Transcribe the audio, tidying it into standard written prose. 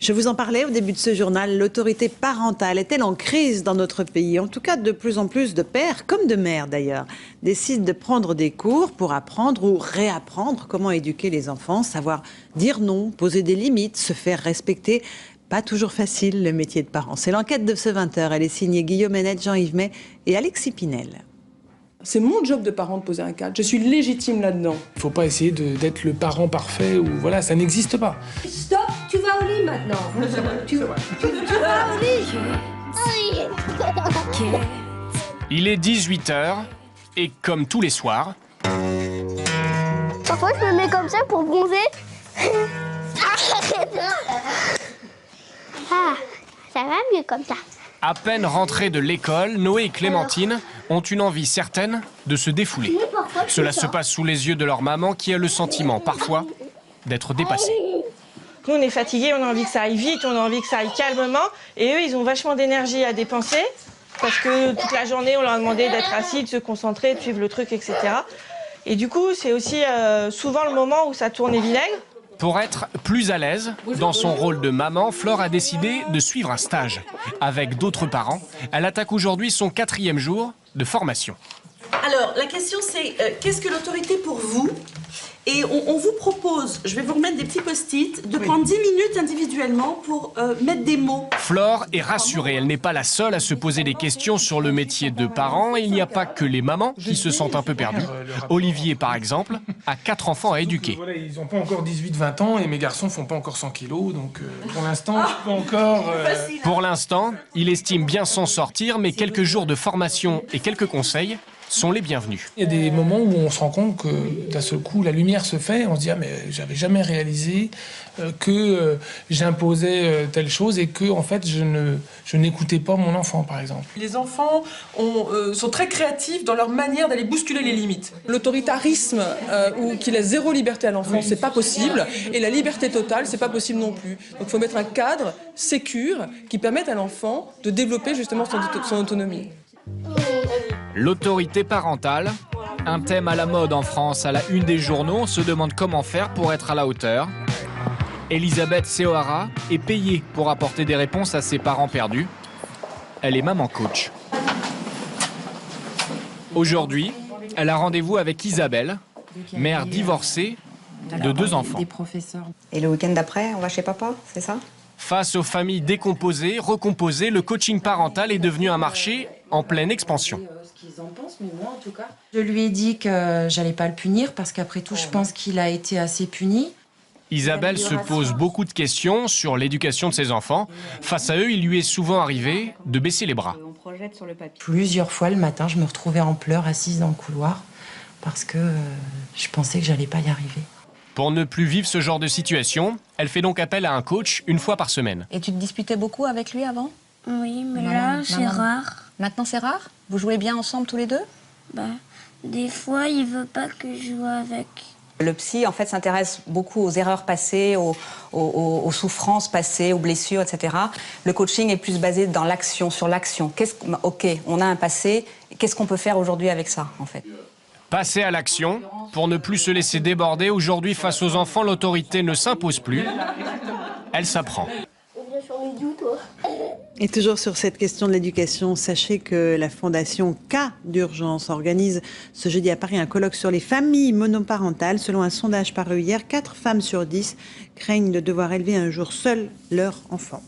Je vous en parlais au début de ce journal, l'autorité parentale est-elle en crise dans notre pays? En tout cas, de plus en plus de pères, comme de mères d'ailleurs, décident de prendre des cours pour apprendre ou réapprendre comment éduquer les enfants, savoir dire non, poser des limites, se faire respecter. Pas toujours facile le métier de parent. C'est l'enquête de ce 20h. Elle est signée Guillaume Hennet, Jean-Yves May et Alexis Pinel. C'est mon job de parent de poser un cadre. Je suis légitime là-dedans. Il ne faut pas essayer d'être le parent parfait ou voilà, ça n'existe pas. Stop, tu vas au lit maintenant. Tu vas au lit. Il est 18h et comme tous les soirs... Parfois je me mets comme ça pour bronzer. Ah, ça va mieux comme ça. À peine rentrés de l'école, Noé et Clémentine ont une envie certaine de se défouler. Cela se passe sous les yeux de leur maman qui a le sentiment, parfois, d'être dépassée. Nous, on est fatigués, on a envie que ça aille vite, on a envie que ça aille calmement. Et eux, ils ont vachement d'énergie à dépenser parce que toute la journée, on leur a demandé d'être assis, de se concentrer, de suivre le truc, etc. Et du coup, c'est aussi souvent le moment où ça tourne au vinaigre. Pour être plus à l'aise, dans son rôle de maman, Flore a décidé de suivre un stage. Avec d'autres parents, elle attaque aujourd'hui son 4e jour de formation. Alors, la question c'est, qu'est-ce que l'autorité pour vous? Et on vous propose, je vais vous remettre des petits post-it, de prendre 10 minutes individuellement pour mettre des mots. Flore est rassurée, elle n'est pas la seule à se poser des questions sur le métier de parent. Il n'y a pas que les mamans qui se sentent un peu perdues. Olivier, par exemple, a 4 enfants à éduquer. Voilà, ils n'ont pas encore 18-20 ans et mes garçons font pas encore 100 kilos. Donc pour l'instant, je peux encore... Pour l'instant, il estime bien s'en sortir, mais quelques jours de formation et quelques conseils sont les bienvenus. Il y a des moments où on se rend compte que d'un seul coup, la lumière se fait. On se dit, ah, mais j'avais jamais réalisé que j'imposais telle chose et que, en fait, je n'écoutais pas mon enfant, par exemple. Les enfants sont très créatifs dans leur manière d'aller bousculer les limites. L'autoritarisme ou qui laisse zéro liberté à l'enfant, c'est pas possible. Et la liberté totale, c'est pas possible non plus. Donc il faut mettre un cadre sécure qui permette à l'enfant de développer justement son autonomie. L'autorité parentale, un thème à la mode en France à la une des journaux. On se demande comment faire pour être à la hauteur. Elisabeth Seohara est payée pour apporter des réponses à ses parents perdus. Elle est maman coach. Aujourd'hui, elle a rendez-vous avec Isabelle, mère divorcée de 2 enfants. Et le week-end d'après, on va chez papa, c'est ça? Face aux familles décomposées, recomposées, le coaching parental est devenu un marché en pleine expansion. Je lui ai dit que j'allais pas le punir parce qu'après tout, je pense qu'il a été assez puni. Isabelle se pose beaucoup de questions sur l'éducation de ses enfants. Face à eux, il lui est souvent arrivé de baisser les bras. Plusieurs fois le matin, je me retrouvais en pleurs assise dans le couloir parce que je pensais que j'allais pas y arriver. Pour ne plus vivre ce genre de situation, elle fait donc appel à un coach 1 fois par semaine. Et tu te disputais beaucoup avec lui avant? Oui, mais là, c'est rare. Maintenant, c'est rare? Vous jouez bien ensemble tous les deux? Des fois, il veut pas que je joue avec. Le psy, en fait, s'intéresse beaucoup aux erreurs passées, aux souffrances passées, aux blessures, etc. Le coaching est plus basé dans l'action, sur l'action. Ok, on a un passé, qu'est-ce qu'on peut faire aujourd'hui avec ça, en fait? Passer à l'action, pour ne plus se laisser déborder. Aujourd'hui, face aux enfants, l'autorité ne s'impose plus. Elle s'apprend. Et toujours sur cette question de l'éducation, sachez que la Fondation K d'urgence organise ce jeudi à Paris un colloque sur les familles monoparentales. Selon un sondage paru hier, 4 femmes sur 10 craignent de devoir élever un jour seules leur enfant.